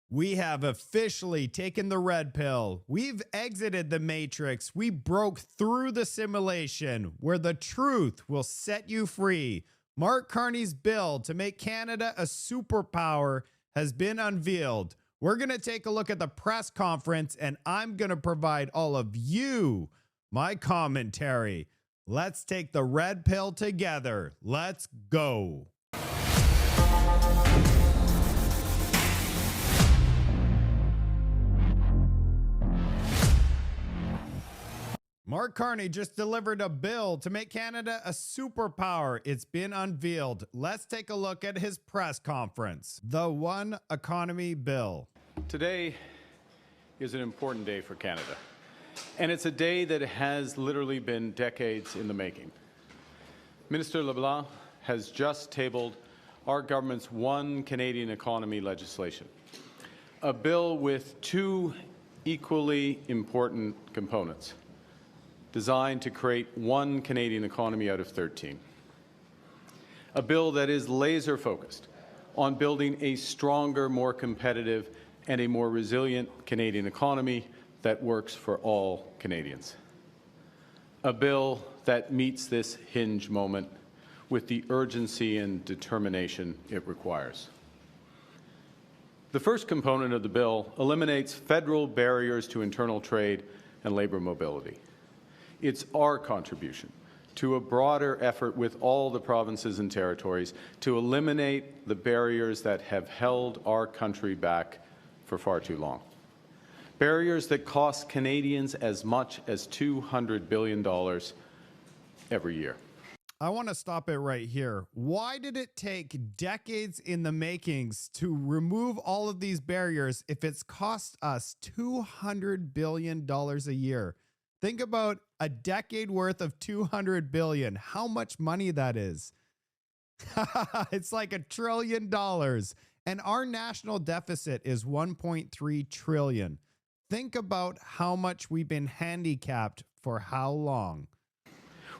We have officially taken the red pill. We've exited the matrix. We broke through the simulation where the truth will set you free. Marc Carney's bill to make Canada a superpower has been unveiled. We're going to take a look at the press conference, and I'm going to provide all of you my commentary. Let's take the red pill together. Let's go. Marc Carney just delivered a bill to make Canada a superpower. It's been unveiled. Let's take a look at his press conference. The One Economy Bill. Today is an important day for Canada, and it's a day that has literally been decades in the making. Minister LeBlanc has just tabled our government's One Canadian Economy legislation, a bill with two equally important components, designed to create one Canadian economy out of 13. A bill that is laser-focused on building a stronger, more competitive, and a more resilient Canadian economy that works for all Canadians. A bill that meets this hinge moment with the urgency and determination it requires. The first component of the bill eliminates federal barriers to internal trade and labour mobility. It's our contribution to a broader effort with all the provinces and territories to eliminate the barriers that have held our country back for far too long. Barriers that cost Canadians as much as $200 billion every year. I want to stop it right here. Why did it take decades in the makings to remove all of these barriers if it's cost us $200 billion a year? Think about a decade worth of $200 billion. How much money that is. It's like $1 trillion. And our national deficit is $1.3 trillion. Think about how much we've been handicapped for how long.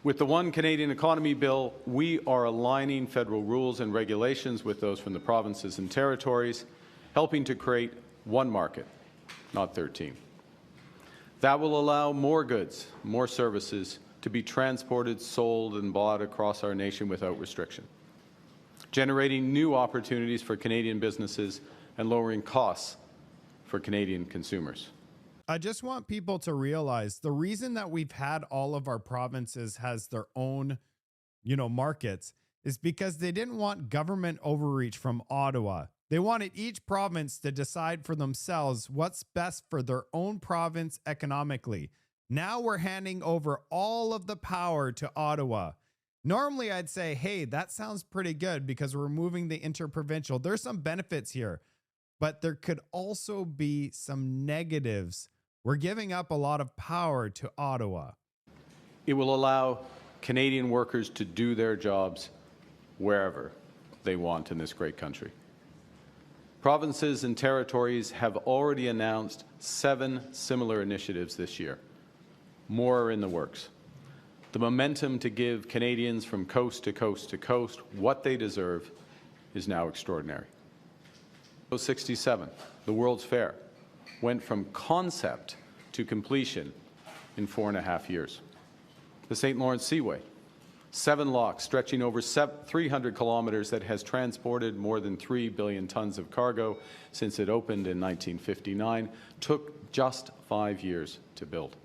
With the One Canadian Economy Bill, we are aligning federal rules and regulations with those from the provinces and territories, helping to create one market, not 13. That will allow more goods, more services to be transported, sold, and bought across our nation without restriction, generating new opportunities for Canadian businesses and lowering costs for Canadian consumers. I just want people to realize the reason that we've had all of our provinces has their own, markets is because they didn't want government overreach from Ottawa. They wanted each province to decide for themselves what's best for their own province economically. Now we're handing over all of the power to Ottawa. Normally I'd say, hey, that sounds pretty good because we're removing the interprovincial. There's some benefits here, but there could also be some negatives. We're giving up a lot of power to Ottawa. It will allow Canadian workers to do their jobs wherever they want in this great country. Provinces and territories have already announced 7 similar initiatives this year. More are in the works. The momentum to give Canadians from coast to coast to coast what they deserve is now extraordinary. 67, the World's Fair, went from concept to completion in 4.5 years. The St. Lawrence Seaway, 7 locks stretching over 300 kilometers that has transported more than 3 billion tons of cargo since it opened in 1959, took just 5 years to build.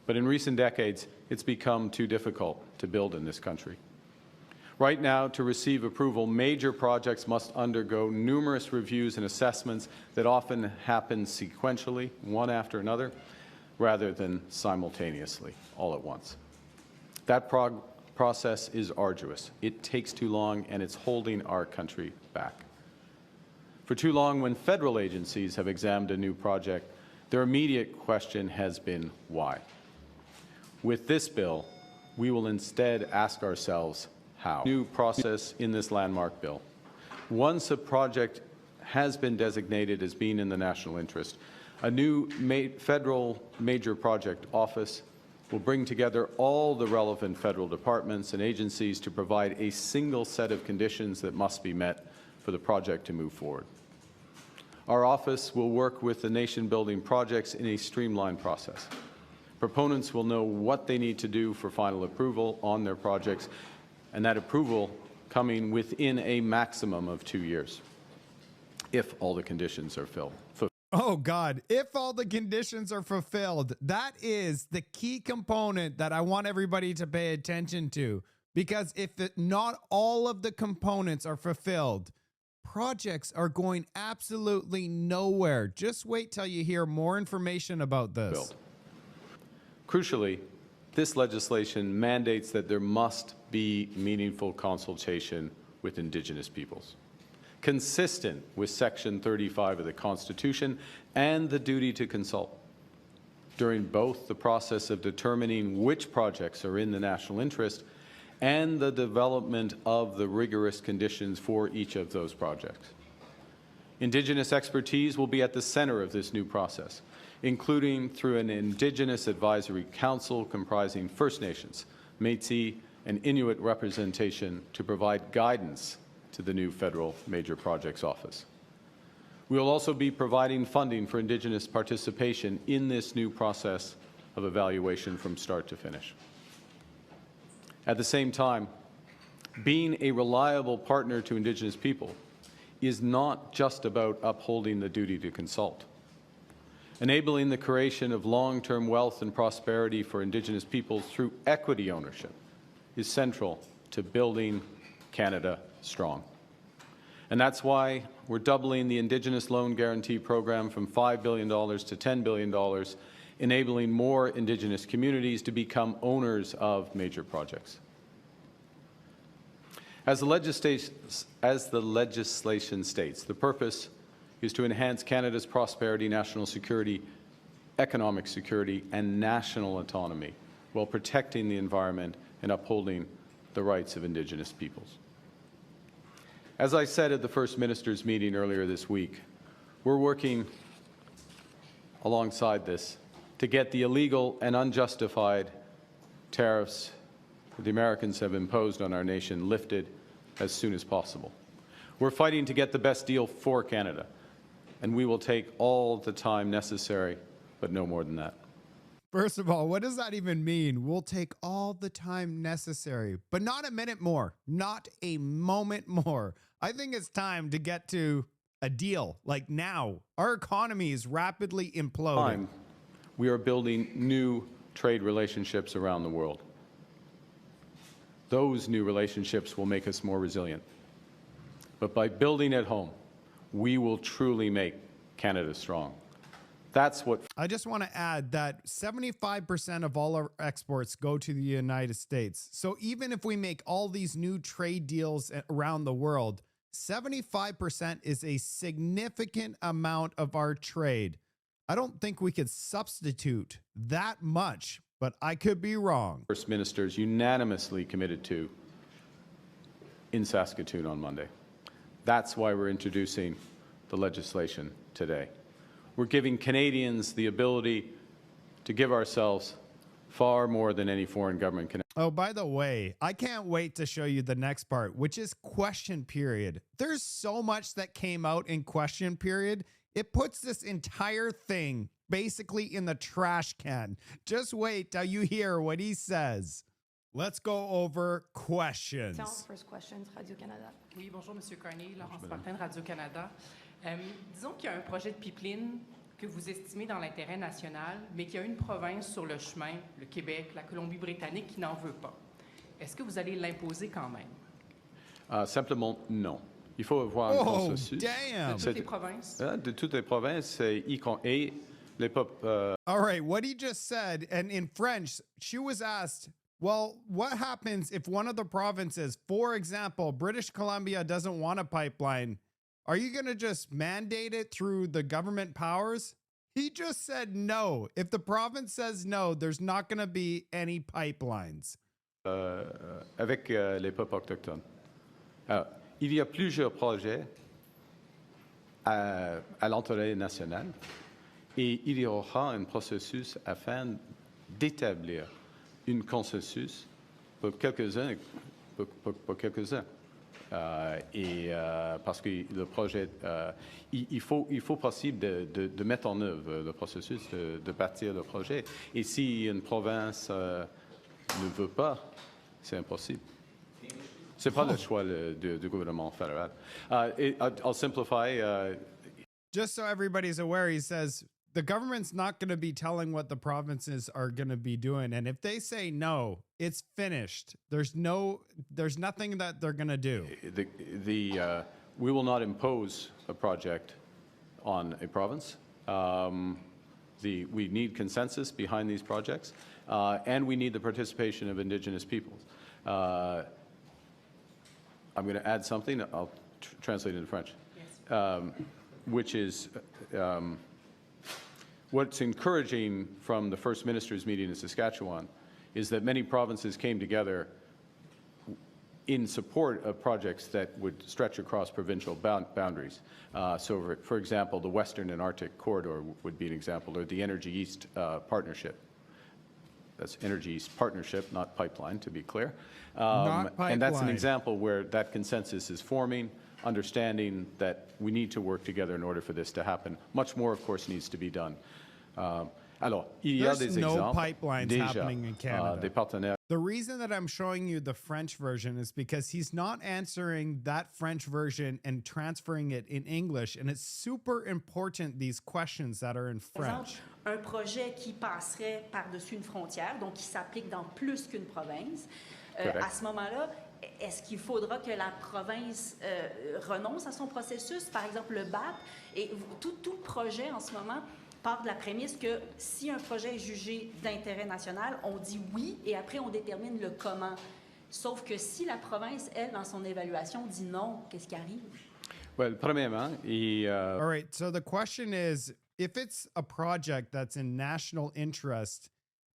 But in recent decades, it's become too difficult to build in this country. Right now, to receive approval, major projects must undergo numerous reviews and assessments that often happen sequentially, one after another, rather than simultaneously, all at once. That process is arduous. It takes too long, and it's holding our country back. For too long, when federal agencies have examined a new project, their immediate question has been why. With this bill, we will instead ask ourselves how. New process in this landmark bill. Once a project has been designated as being in the national interest, a new federal major project office will bring together all the relevant federal departments and agencies to provide a single set of conditions that must be met for the project to move forward. Our office will work with the nation-building projects in a streamlined process. Proponents will know what they need to do for final approval on their projects, and that approval coming within a maximum of 2 years, if all the conditions are fulfilled. Oh, God, if all the conditions are fulfilled, that is the key component that I want everybody to pay attention to. Because if not all of the components are fulfilled, projects are going absolutely nowhere. Just wait till you hear more information about this. Crucially, this legislation mandates that there must be meaningful consultation with Indigenous peoples, consistent with Section 35 of the Constitution and the duty to consult during both the process of determining which projects are in the national interest and the development of the rigorous conditions for each of those projects. Indigenous expertise will be at the center of this new process, including through an Indigenous Advisory Council comprising First Nations, Métis, and Inuit representation to provide guidance to the new Federal Major Projects Office. We will also be providing funding for Indigenous participation in this new process of evaluation from start to finish. At the same time, being a reliable partner to Indigenous people is not just about upholding the duty to consult. Enabling the creation of long-term wealth and prosperity for Indigenous peoples through equity ownership is central to building Canada strong. And that's why we're doubling the Indigenous Loan Guarantee Program from $5 billion to $10 billion, enabling more Indigenous communities to become owners of major projects. As the legislation states, the purpose is to enhance Canada's prosperity, national security, economic security, and national autonomy while protecting the environment and upholding the rights of Indigenous peoples. As I said at the First Minister's meeting earlier this week, we're working alongside this to get the illegal and unjustified tariffs that the Americans have imposed on our nation lifted as soon as possible. We're fighting to get the best deal for Canada, and we will take all the time necessary, but no more than that. First of all, what does that even mean? We'll take all the time necessary, but not a minute more, not a moment more. I think it's time to get to a deal, like now. Our economy is rapidly imploding. We are building new trade relationships around the world. Those new relationships will make us more resilient. But by building at home, we will truly make Canada strong. That's what... I just want to add that 75% of all our exports go to the United States. So even if we make all these new trade deals around the world, 75% is a significant amount of our trade. I don't think we could substitute that much, but I could be wrong. First Ministers unanimously committed to in Saskatoon on Monday. That's why we're introducing the legislation today. We're giving Canadians the ability to give ourselves far more than any foreign government can. Oh, by the way, I can't wait to show you the next part, which is question period. There's so much that came out in question period. It puts this entire thing basically in the trash can. Just wait till you hear what he says. Let's go over questions. First questions, Radio-Canada. Oui, bonjour, Monsieur Carney, Laurence Martin, Radio-Canada. Disons qu'il y a un projet de pipeline que vous estimez dans l'intérêt national, mais qu'il y a une province sur le chemin, le Québec, la Colombie-Britannique, qui n'en veut pas. Est-ce que vous allez l'imposer quand même? Simplement, non. Il faut avoir un consensus. Damn. De toutes les provinces? De toutes les provinces, et les All right, what he just said, and in French, she was asked, well, what happens if one of the provinces, for example, British Columbia doesn't want a pipeline? Are you going to just mandate it through the government powers? He just said no. If the province says no, there's not going to be any pipelines. Avec les peuples autochtones. Alors, il y a plusieurs projets à l'intérêt national et il y aura un processus afin d'établir un consensus pour quelques-uns. Parce que le projet, il faut possible de mettre en œuvre le processus, de bâtir le projet. Et si une province ne veut pas, c'est impossible. C'est pas le choix du gouvernement fédéral. I'll simplify. Just so everybody's aware, he says the government's not going to be telling what the provinces are going to be doing. And if they say no, it's finished. There's nothing that they're going to do. We will not impose a project on a province. We need consensus behind these projects, and we need the participation of Indigenous peoples. I'm going to add something. I'll translate it into French. Yes. Which is what's encouraging from the First Minister's meeting in Saskatchewan is that many provinces came together in support of projects that would stretch across provincial boundaries. So, for example, the Western and Arctic Corridor would be an example, or the Energy East Partnership. That's Energy East Partnership, not pipeline, to be clear. Not pipeline. And that's an example where that consensus is forming, understanding that we need to work together in order for this to happen. Much more, of course, needs to be done. Alors, il y a There's des no exemples pipelines déjà, happening in Canada. Des partenaires. The reason that I'm showing you the French version is because he's not answering that French version and transferring it in English. And it's super important, these questions that are in French. Un projet qui passerait par-dessus une frontière, donc qui s'applique dans plus qu'une province. À ce moment-là, est-ce qu'il faudra que la province renonce à son processus, par exemple le BAP? Et tout le projet en ce moment part de la prémisse que si un projet est jugé d'intérêt national, on dit oui et après on détermine le comment. Sauf que si la province, elle, dans son évaluation, dit non, qu'est-ce qui arrive? Well, premièrement, All right, so the question is, if it's a project that's in national interest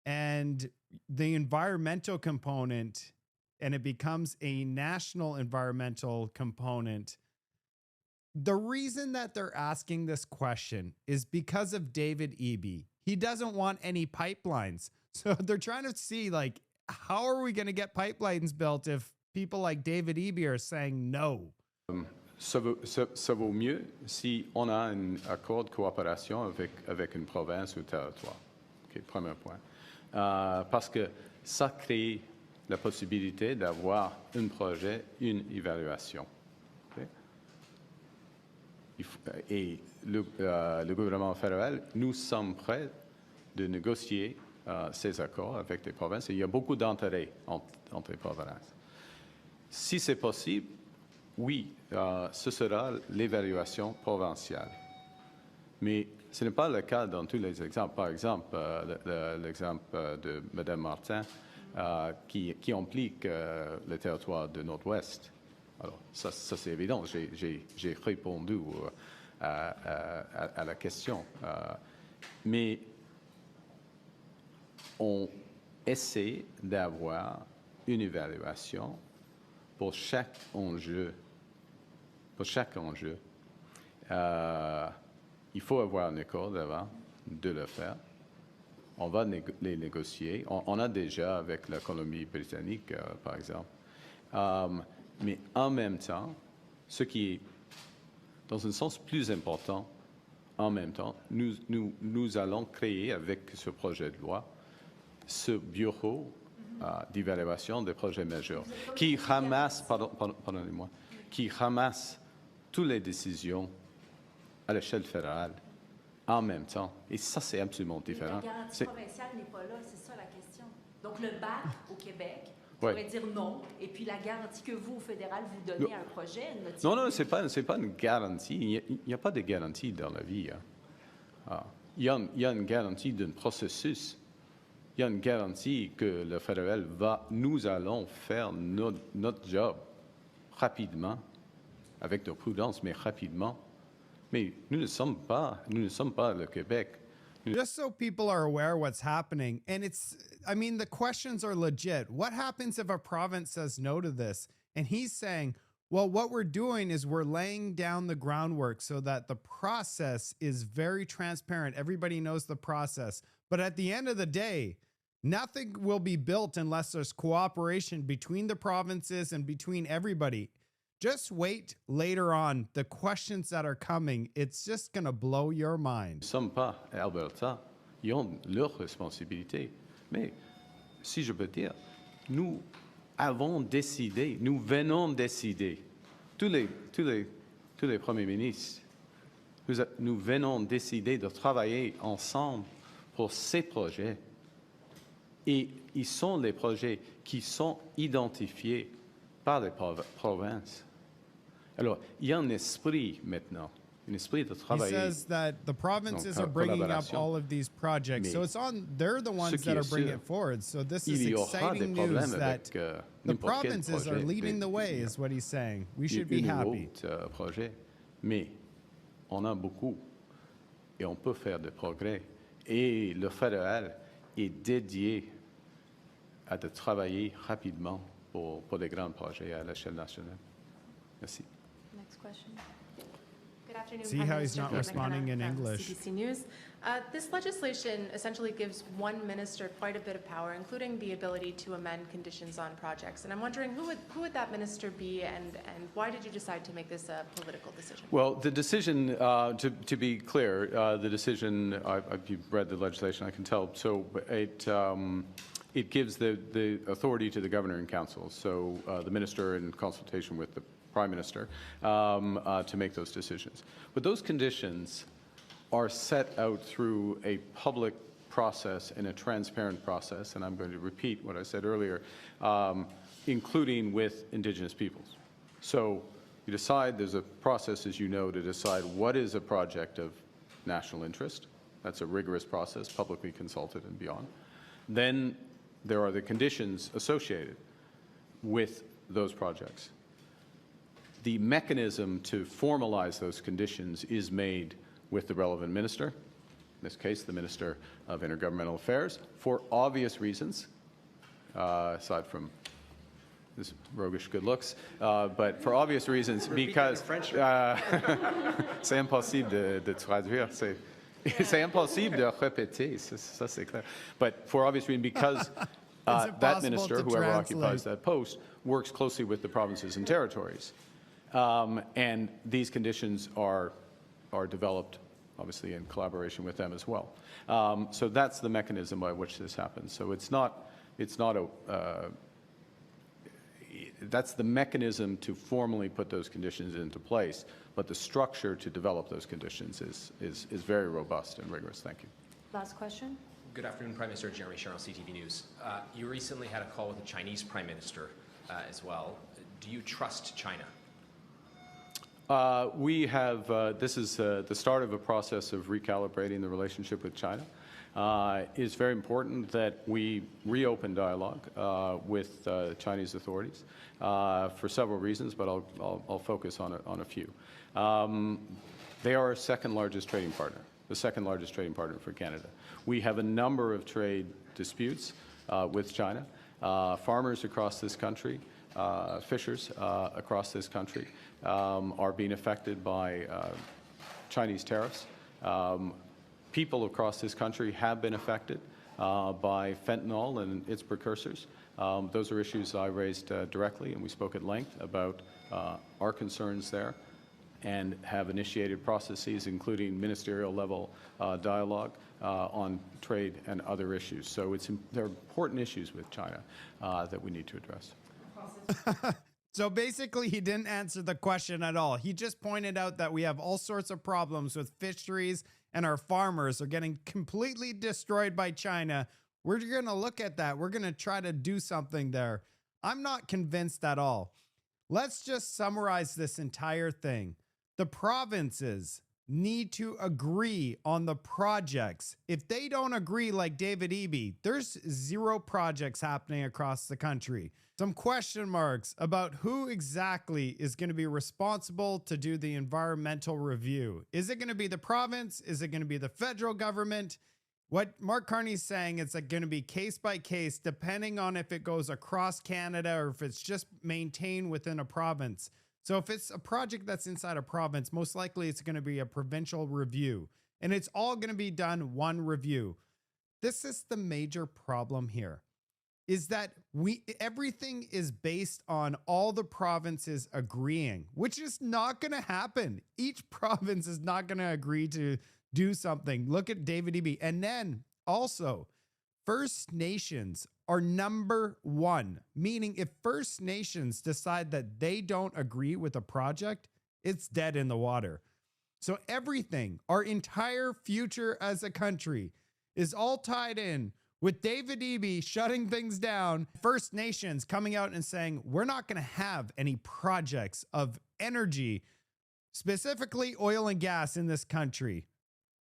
and the environmental component, and it becomes a national environmental component, the reason that they're asking this question is because of David Eby. He doesn't want any pipelines. So they're trying to see, like, how are we going to get pipelines built if people like David Eby are saying no? Ça vaut mieux si on a un accord de coopération avec une province ou territoire. Okay, premier point. Parce que ça crée la possibilité d'avoir un projet, une évaluation. Okay? Et le gouvernement fédéral, nous sommes prêts de négocier ces accords avec les provinces. Et il y a beaucoup d'intérêt entre les provinces. Si c'est possible, oui, ce sera l'évaluation provinciale. Mais ce n'est pas le cas dans tous les exemples. Par exemple, l'exemple de Mme Martin, qui implique le territoire du Nord-Ouest. Alors, ça c'est évident. J'ai répondu à la question. Mais on essaie d'avoir une évaluation pour chaque enjeu. Pour chaque enjeu. Il faut avoir un accord avant de le faire. On va les négocier. On a déjà avec la Colombie-Britannique, par exemple. Mais en même temps, ce qui est, dans un sens plus important, en même temps, nous allons créer avec ce projet de loi ce bureau d'évaluation des projets majeurs qui ramasse, pardonnez-moi, qui ramasse toutes les décisions à l'échelle fédérale en même temps. Et ça, c'est absolument différent. Mais la garantie provinciale n'est pas là, c'est ça la question. Donc, le BAC au Québec pourrait dire non, et puis la garantie que vous, au fédéral, vous donnez à un projet... Non, c'est pas une garantie. Il n'y a pas de garantie dans la vie. Hein. Il y a une garantie d'un processus. Il y a une garantie que le fédéral nous allons faire notre job rapidement, avec de prudence, mais rapidement. Mais nous ne sommes pas le Québec. Just so people are aware what's happening, and the questions are legit. What happens if a province says no to this? And he's saying, well, what we're doing is we're laying down the groundwork so that the process is very transparent. Everybody knows the process. But at the end of the day, nothing will be built unless there's cooperation between the provinces and between everybody. Just wait later on. The questions that are coming, it's just going to blow your mind. Nous ne sommes pas à Alberta. Ils ont leurs responsabilités. Mais, si je peux dire, nous avons décidé, nous venons décider, tous les premiers ministres, nous venons décider de travailler ensemble pour ces projets. Et ils sont les projets qui sont identifiés par les provinces. Alors, il y a un esprit maintenant, un esprit de He travailler. says that the provinces are bringing up all of these projects. So it's on, they're the ones that are bringing it forward. So this is exciting news that the provinces are leading the way, is what he's saying. We should be happy. Projet, mais on a beaucoup et on peut faire des progrès. Et le fédéral est dédié à de travailler rapidement pour les grands projets à l'échelle nationale. Merci. Next question. Good afternoon. See Prime how he's Minister not Kate responding McKenna in from English. CBC News. This legislation essentially gives one minister quite a bit of power, including the ability to amend conditions on projects. And I'm wondering who would that minister be, and why did you decide to make this a political decision? Well, the decision, to be clear, the decision, you've read the legislation, I can tell. So it gives the authority to the governor and council, so the minister in consultation with the prime minister, to make those decisions. But those conditions are set out through a public process and a transparent process, and I'm going to repeat what I said earlier, including with Indigenous peoples. So you decide, there's a process, as you know, to decide what is a project of national interest. That's a rigorous process, publicly consulted and beyond. Then there are the conditions associated with those projects. The mechanism to formalize those conditions is made with the relevant minister, in this case, the Minister of Intergovernmental Affairs, for obvious reasons, aside from his roguish good looks, but for obvious reasons, because c'est impossible de traduire, c'est impossible de répéter, ça c'est clair. But for obvious reasons, because that minister, whoever occupies that post, works closely with the provinces and territories. And these conditions are developed, obviously, in collaboration with them as well. So that's the mechanism by which this happens. So it's not a, that's the mechanism to formally put those conditions into place, but the structure to develop those conditions is very robust and rigorous. Thank you. Last question. Good afternoon, Prime Minister. Jeremy Sherrill, CTV News. You recently had a call with the Chinese Prime Minister as well. Do you trust China? We have, this is the start of a process of recalibrating the relationship with China. It's very important that we reopen dialogue with Chinese authorities for several reasons, but I'll focus on a few. They are our second largest trading partner, the second largest trading partner for Canada. We have a number of trade disputes with China. Farmers across this country, fishers across this country are being affected by Chinese tariffs. People across this country have been affected by fentanyl and its precursors. Those are issues I raised directly, and we spoke at length about our concerns there, and have initiated processes, including ministerial level dialogue on trade and other issues. So there are important issues with China that we need to address. So basically, he didn't answer the question at all. He just pointed out that we have all sorts of problems with fisheries, and our farmers are getting completely destroyed by China. We're going to look at that. We're going to try to do something there. I'm not convinced at all. Let's just summarize this entire thing. The provinces need to agree on the projects. If they don't agree, like David Eby, there's zero projects happening across the country. Some question marks about who exactly is going to be responsible to do the environmental review. Is it going to be the province? Is it going to be the federal government? What Marc Carney is saying, it's going to be case by case, depending on if it goes across Canada or if it's just maintained within a province. So if it's a project that's inside a province, most likely it's going to be a provincial review, and it's all going to be done one review. This is the major problem here. is that everything is based on all the provinces agreeing, which is not going to happen. Each province is not going to agree to do something. Look at David Eby. And then also, First Nations are number one, meaning if First Nations decide that they don't agree with a project, it's dead in the water. So everything, our entire future as a country, is all tied in with David Eby shutting things down, First Nations coming out and saying, we're not going to have any projects of energy, specifically oil and gas in this country.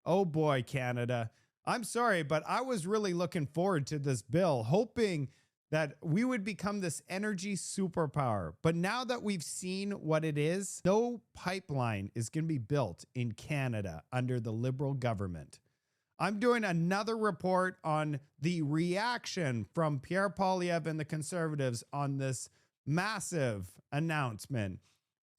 Oh boy, Canada. I'm sorry, but I was really looking forward to this bill, hoping that we would become this energy superpower. But now that we've seen what it is, no pipeline is going to be built in Canada under the Liberal government. I'm doing another report on the reaction from Pierre Poilievre and the Conservatives on this massive announcement.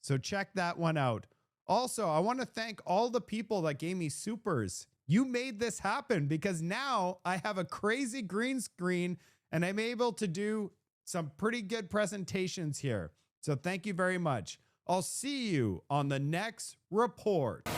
So check that one out. Also, I want to thank all the people that gave me supers. You made this happen because now I have a crazy green screen and I'm able to do some pretty good presentations here. So thank you very much. I'll see you on the next report.